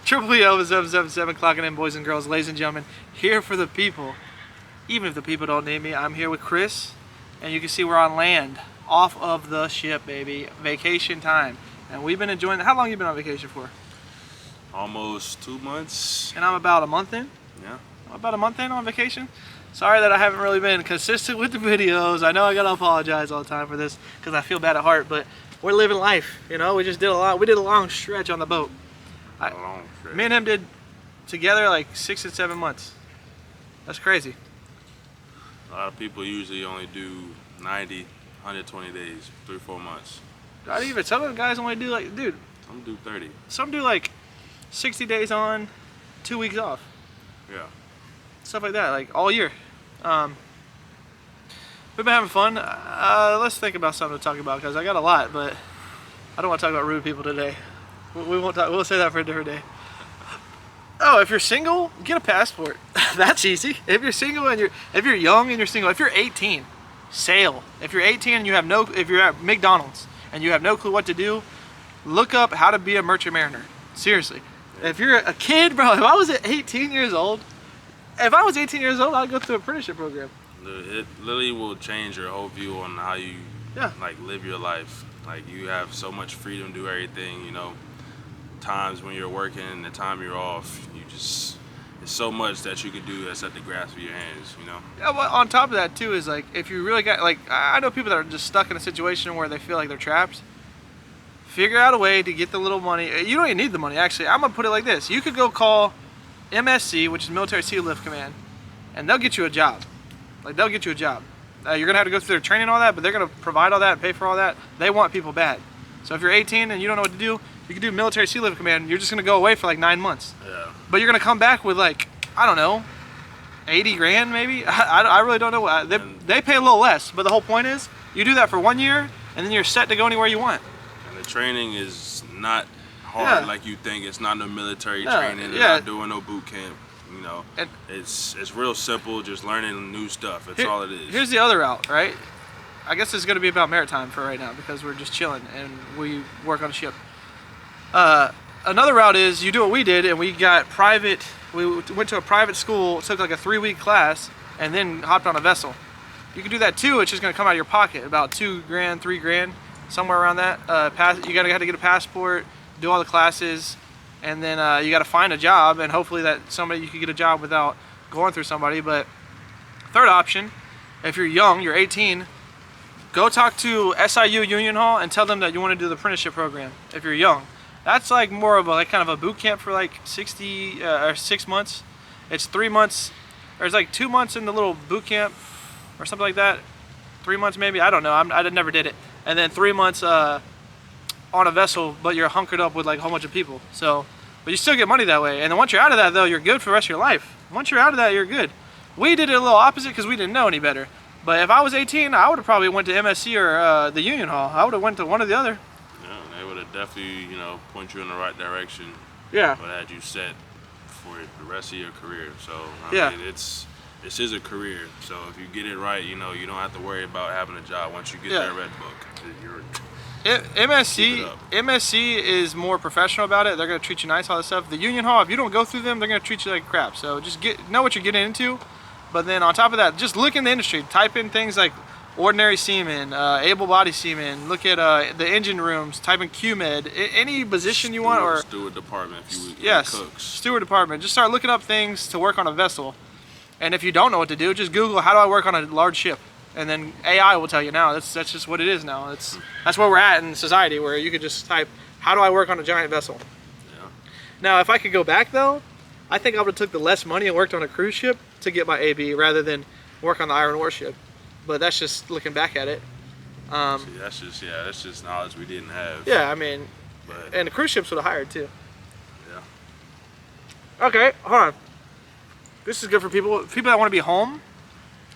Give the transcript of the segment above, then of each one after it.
Triple E Elvis 777 clocking in, boys and girls, ladies and gentlemen. Here for the people. Even if the people don't need me, I'm here with Chris. And you can see we're on land. Off of the ship, baby. Vacation time. And we've been enjoying it. How long have you been on vacation for? Almost 2 months. And I'm about a month in? Yeah. I'm about a month in on vacation. Sorry that I haven't really been consistent with the videos. I know I gotta apologize all the time for this because I feel bad at heart, but we're living life, you know? We just did a lot. We did a long stretch on the boat. Me and him did together like 6 to 7 months. That's crazy. A lot of people usually only do 90, 120 days, 3-4 months. Not even. Some of the guys only do like, dude. Some do 30. Some do like 60 days on, 2 weeks off. Yeah. Stuff like that, like all year. We've been having fun. Let's think about something to talk about because I got a lot, but I don't want to talk about rude people today. We won't talk. We'll say that for a different day. Oh, if you're single, get a passport. That's easy. If you're single and if you're young and you're single, if you're 18, sail. If you're 18 and if you're at McDonald's and you have no clue what to do, look up how to be a merchant mariner. Seriously. If you're a kid, bro, if I was 18 years old, I'd go through an apprenticeship program. It literally will change your whole view on how you like live your life. Like you have so much freedom to do everything, you know. Times when you're working and the time you're off, it's so much that you can do that's at the grasp of your hands, you know. Yeah, well, on top of that too is like if you really got like I know people that are just stuck in a situation where they feel like they're trapped. Figure out a way to get the little money. You don't even need the money actually. I'm gonna put it like this: you could go call MSC, which is Military Sea Lift Command, and they'll get you a job. Like they'll get you a job. You're gonna have to go through their training and all that, but they're gonna provide all that and pay for all that. They want people bad. So if you're 18 and you don't know what to do, you can do Military Sea Lift Command. You're just gonna go away for like 9 months. Yeah. But you're gonna come back with like, I don't know, 80 grand maybe. I really don't know. They pay a little less, but the whole point is you do that for 1 year and then you're set to go anywhere you want. And the training is not hard like you think. It's not no military training. They're not doing no boot camp. You know, and it's real simple. Just learning new stuff. That's all it is. Here's the other route, right? I guess it's going to be about maritime for right now because we're just chilling and we work on a ship. Another route is you do what we did and we got private. We went to a private school, took like a 3-week class, and then hopped on a vessel. You can do that too. It's just going to come out of your pocket, about 2 grand, 3 grand, somewhere around that. You have to get a passport, do all the classes, and then you got to find a job, and hopefully that you can get a job without going through somebody. But third option, if you're young, you're 18. Go talk to SIU Union Hall and tell them that you want to do the apprenticeship program if you're young. That's like more of a like kind of a boot camp for like 6 months. It's 3 months. There's like 2 months in the little boot camp or something like that. 3 months maybe. I don't know. I never did it. And then 3 months on a vessel, but you're hunkered up with like a whole bunch of people. So, but you still get money that way. And then once you're out of that though, you're good for the rest of your life. Once you're out of that, you're good. We did it a little opposite because we didn't know any better. But if I was 18, I would have probably went to MSC or the Union Hall. I would have went to one or the other. Yeah, they would have definitely, you know, point you in the right direction. Yeah. But had you set for the rest of your career. So I mean, this is a career. So if you get it right, you know, you don't have to worry about having a job once you get that red book. MSC is more professional about it. They're gonna treat you nice, all this stuff. The Union Hall, if you don't go through them, they're gonna treat you like crap. So just know what you're getting into. But then on top of that, just look in the industry. Type in things like ordinary seaman, able-bodied seaman. Look at the engine rooms. Type in QMed. Any position you want, or steward department. If you cooks. Steward department. Just start looking up things to work on a vessel. And if you don't know what to do, just Google how do I work on a large ship, and then AI will tell you now. That's just what it is now. That's where we're at in society, where you could just type how do I work on a giant vessel. Yeah. Now, if I could go back though, I think I would have took the less money and worked on a cruise ship to get my AB rather than work on the iron ore ship. But that's just looking back at it. See, that's just knowledge we didn't have. Yeah, I mean, and the cruise ships would have hired too. Yeah. Okay, hold on. This is good for people that want to be home.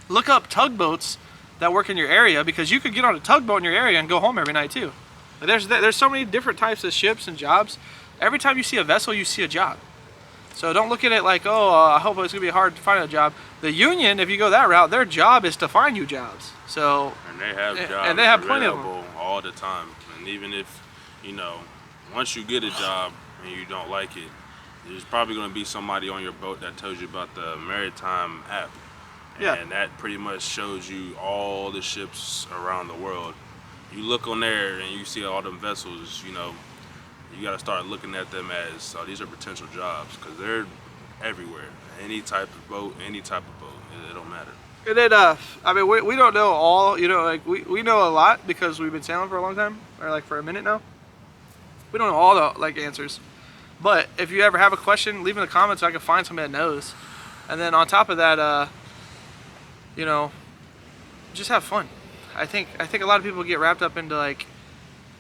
Look up tugboats that work in your area because you could get on a tugboat in your area and go home every night too. There's so many different types of ships and jobs. Every time you see a vessel, you see a job. So don't look at it like, oh, I hope it's going to be hard to find a job. The union, if you go that route, their job is to find you jobs. So and they have jobs and they have plenty of them all the time. And even if, you know, once you get a job and you don't like it, there's probably going to be somebody on your boat that tells you about the maritime app. And that pretty much shows you all the ships around the world. You look on there and you see all them vessels, you know, you got to start looking at them as, these are potential jobs, because they're everywhere. Any type of boat, it don't matter. And then, I mean, we don't know all, you know, like we know a lot because we've been sailing for a long time, or like for a minute now. We don't know all the like answers. But if you ever have a question, leave in the comments so I can find somebody that knows. And then on top of that, you know, just have fun. I think a lot of people get wrapped up into like,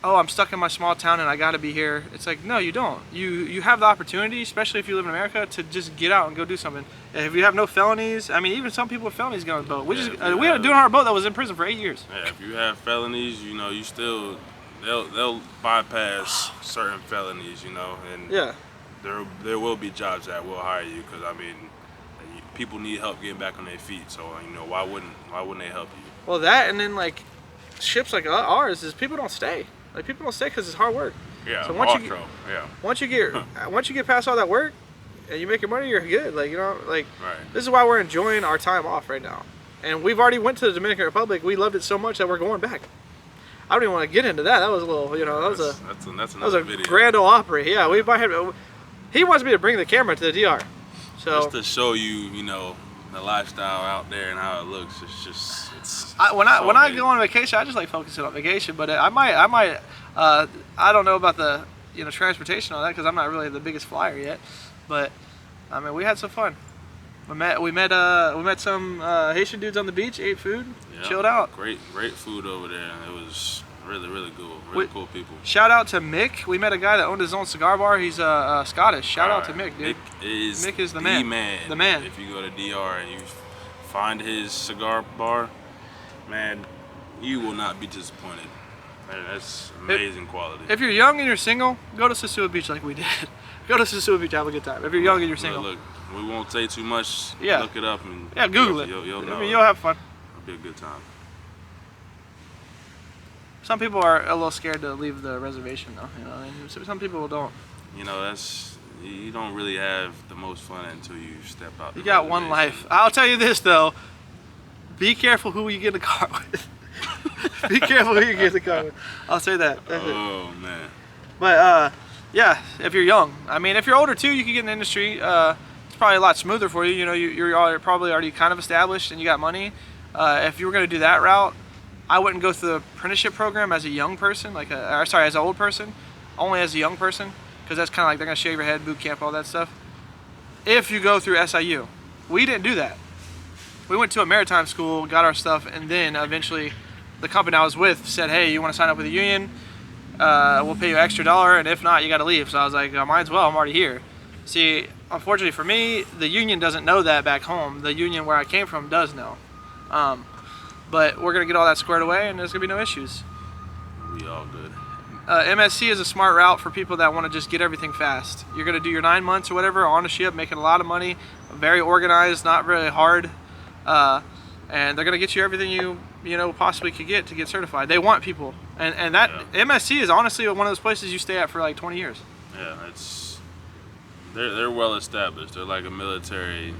oh, I'm stuck in my small town and I gotta be here. It's like, no, you don't. You have the opportunity, especially if you live in America, to just get out and go do something. If you have no felonies, I mean, even some people with felonies get on the boat. We had a dude on our boat that was in prison for 8 years. Yeah, if you have felonies, you know, you still, they'll bypass certain felonies, you know, and there will be jobs that will hire you, because I mean, people need help getting back on their feet. So you know, why wouldn't they help you? Well, that, and then like ships like ours is people don't stay. Like people don't stay because it's hard work. Yeah. So once you get past all that work and you make your money, you're good. Like, you know, like this is why we're enjoying our time off right now. And we've already went to the Dominican Republic. We loved it so much that we're going back. I don't even want to get into that. That was a little, you know, that was a video. Grand Ole Opry. Yeah, we might have. He wants me to bring the camera to the DR. So just to show you, you know, the lifestyle out there and how it looks. It's just, when I go on vacation, I just like focusing on vacation. But I might, I don't know about the, you know, transportation on that, because I'm not really the biggest flyer yet. But I mean, we had some fun. We met some Haitian dudes on the beach, ate food, chilled out. Great food over there. It was really cool. Really cool people. Shout out to Mick. We met a guy that owned his own cigar bar. He's Scottish. Shout out to Mick, dude. Mick is the man. The man. If you go to DR and you find his cigar bar, man, you will not be disappointed. Man, that's amazing quality. If you're young and you're single, go to Sosua Beach like we did. Go to Sosua Beach, have a good time. If you're young and you're single. Look, we won't say too much. Yeah. Look it up and Google it. You'll know. I mean, you'll have fun. It'll be a good time. Some people are a little scared to leave the reservation, though. You know, and some people don't. You know, you don't really have the most fun until you step out. You got one life. I'll tell you this though: be careful who you get in the car with. Be careful who you get in the car with. I'll say that. Oh man. But yeah, if you're young, I mean, if you're older too, you can get in the industry. It's probably a lot smoother for you. You know, you're probably already kind of established and you got money. If you were going to do that route, I wouldn't go through the apprenticeship program as a young person, as an old person, only as a young person, because that's kind of like they're going to shave your head, boot camp, all that stuff. If you go through SIU, we didn't do that. We went to a maritime school, got our stuff, and then eventually the company I was with said, hey, you want to sign up with a union? We'll pay you an extra $1, and if not, you got to leave. So I was like, might as well, I'm already here. See, unfortunately for me, the union doesn't know that back home. The union where I came from does know. But we're going to get all that squared away, and there's going to be no issues. We all good. MSC is a smart route for people that want to just get everything fast. You're going to do your 9 months or whatever on a ship, making a lot of money, very organized, not really hard, and they're going to get you everything you possibly could get to get certified. They want people, and that MSC is honestly one of those places you stay at for like 20 years. Yeah, they're well established. They're like a military.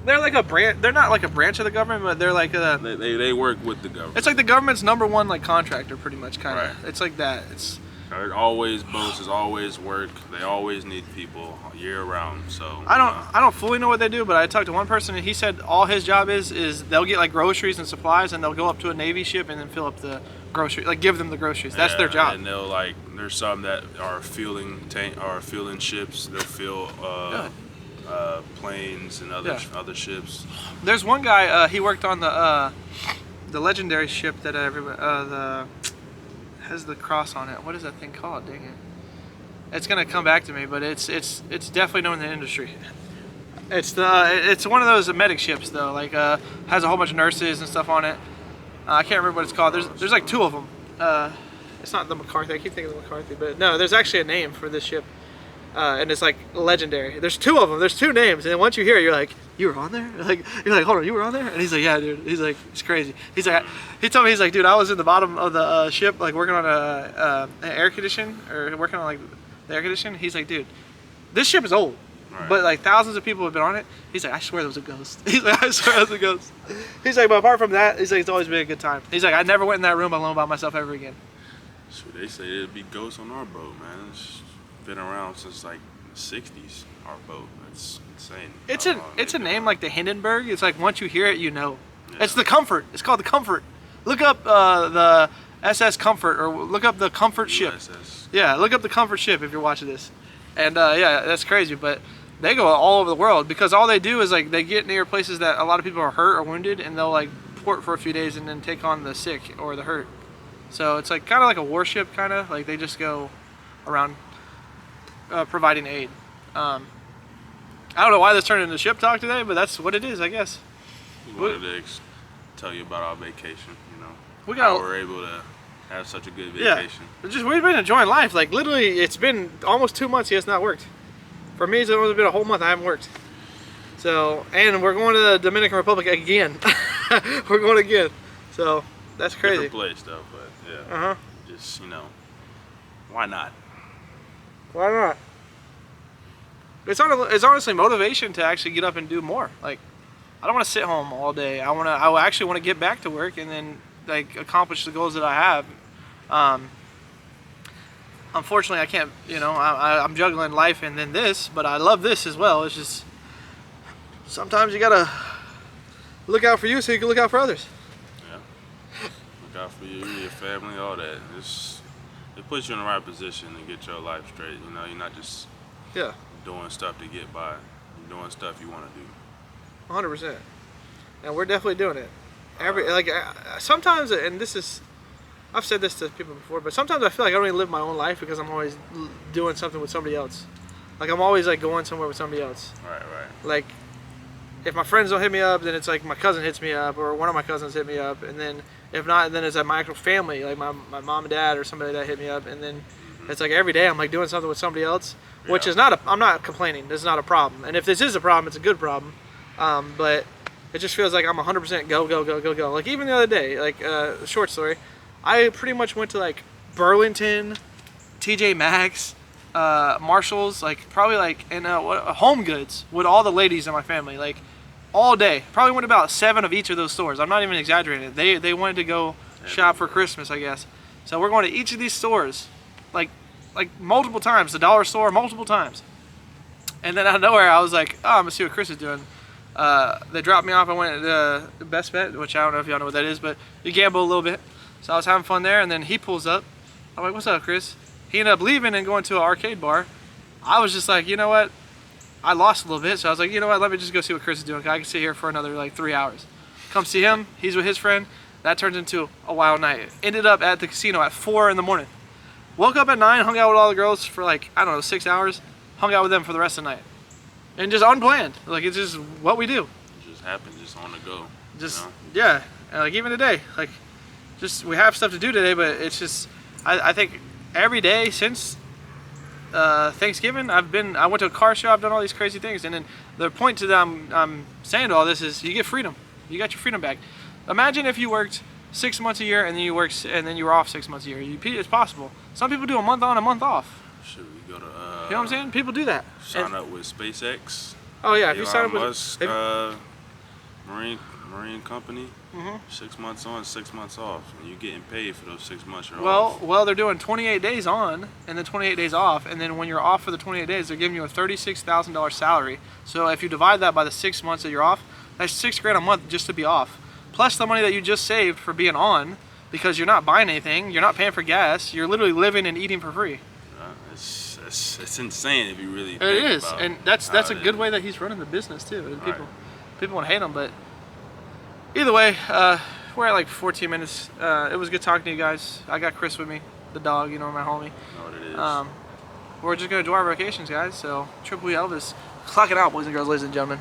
They're like a branch. They're not like a branch of the government, but they're like a. They work with the government. It's like the government's #1 like contractor, pretty much, kind of. Right. It's like that. It's. There's always boats. There's always work. They always need people year round. So I don't fully know what they do, but I talked to one person and he said all his job is they'll get like groceries and supplies and they'll go up to a Navy ship and then fill up the groceries, like give them the groceries. That's their job. And they'll there's some that are fueling ships. They'll fill. Planes and other ships. There's one guy. He worked on the legendary ship that has the cross on it. What is that thing called? Dang it! It's gonna come back to me, but it's definitely known in the industry. It's one of those medic ships though. Like has a whole bunch of nurses and stuff on it. I can't remember what it's called. There's like 2 of them. It's not the McCarthy. I keep thinking of the McCarthy, but no. There's actually a name for this ship. And it's like legendary. There's 2 of them. There's 2 names, and once you hear it, you're like, "You were on there?" You're like, "Hold on, you were on there?" And he's like, "Yeah, dude." He's like, "It's crazy." He's like, he told me, he's like, "Dude, I was in the bottom of the ship, like working on an air condition or working on like the air condition." He's like, "Dude, this ship is old, Right. but like thousands of people have been on it. He's like, I swear there was a ghost. He's like, I swear there was a ghost. He's like, but apart from that, he's like, it's always been a good time. He's like, I never went in that room alone by myself ever again. So they say there'd be ghosts on our boat, man. It's been around since like the 60s. Our boat. It's insane. It's a name like the Hindenburg. It's like once you hear it, you know. Yeah. It's the Comfort. It's called the Comfort. Look up the SS Comfort, or look up the Comfort ship. USS. Yeah, look up the Comfort ship if you're watching this. And yeah, that's crazy. But they go all over the world because all they do is like they get near places that a lot of people are hurt or wounded, and they'll like port for a few days and then take on the sick or the hurt. So it's like kind of like a warship, kind of like they just go around providing aid. I don't know why this turned into ship talk today, but that's what it is, I guess. We wanted to tell you about our vacation, you know. We got. How we're able to have such a good vacation. Yeah, we've been enjoying life. Like literally, it's been almost 2 months. He has not worked. For me, it's only been a whole month I haven't worked. So, and we're going to the Dominican Republic again. We're going again. So that's crazy. Different place though, but yeah. Just why not? Why not? It's honestly motivation to actually get up and do more. Like, I don't want to sit home all day. I actually want to get back to work and then like accomplish the goals that I have. Unfortunately, I can't. I'm juggling life and then this, but I love this as well. It's just sometimes you gotta look out for you so you can look out for others. Yeah. Look out for you, your family, all that. It puts you in the right position to get your life straight. You know, you're not just doing stuff to get by. You're doing stuff you want to do. 100%. And we're definitely doing it. Sometimes, and I've said this to people before, but sometimes I feel like I don't even live my own life because I'm always doing something with somebody else. Like I'm always like going somewhere with somebody else. Right. Like if my friends don't hit me up, then it's like my cousin hits me up or one of my cousins hit me up, and then if not, then it's like my actual family, like my mom and dad or somebody that hit me up, and then it's like every day I'm like doing something with somebody else, which is I'm not complaining. This is not a problem. And if this is a problem, it's a good problem. But it just feels like I'm 100% go. Like even the other day, like short story, I pretty much went to like Burlington, TJ Maxx, Marshalls, like probably like in Home Goods with all the ladies in my family, like all day. Probably went about 7 of each of those stores. I'm not even exaggerating. They wanted to go shop for Christmas, I guess. So we're going to each of these stores, like multiple times. The dollar store, multiple times. And then out of nowhere, I was like, oh, I'm gonna see what Chris is doing. They dropped me off. I went to Best Bet, which I don't know if y'all know what that is, but you gamble a little bit. So I was having fun there, and then he pulls up. I'm like, what's up, Chris? He ended up leaving and going to an arcade bar. I was just like, you know what? I lost a little bit, so I was like, you know what? Let me just go see what Chris is doing. I can sit here for another like 3 hours. Come see him. He's with his friend. That turns into a wild night. Ended up at the casino at 4 in the morning. Woke up at 9, hung out with all the girls for like, I don't know, 6 hours. Hung out with them for the rest of the night. And just unplanned. Like, it's just what we do. It just happened, just on the go. Just, yeah. And like, even today, like, just, we have stuff to do today, but it's just, I think every day since Thanksgiving, I went to a car show, I've done all these crazy things. And then the point to them I'm saying to all this is you get freedom. You got your freedom back. Imagine if you worked 6 months a year and then you were off 6 months a year. It's possible. Some people do a month on, a month off. Should we go to? You know what I'm saying? People do that. Sign up with SpaceX. Oh yeah, if you sign up with Musk, marine company. 6 months on, 6 months off, and you're getting paid for those 6 months you're off. Well, they're doing 28 days on and then 28 days off, and then when you're off for the 28 days, they're giving you a $36,000 salary. So if you divide that by the 6 months that you're off, that's $6,000 a month just to be off, plus the money that you just saved for being on, because you're not buying anything, you're not paying for gas, you're literally living and eating for free. It's insane if you really think it is, about and that's a good way that he's running the business too. And people want to hate him, but either way, we're at like 14 minutes. It was good talking to you guys. I got Chris with me, the dog, my homie. Know what it is. We're just gonna do our vacations, guys. So Triple E Elvis, clock it out, boys and girls, ladies and gentlemen.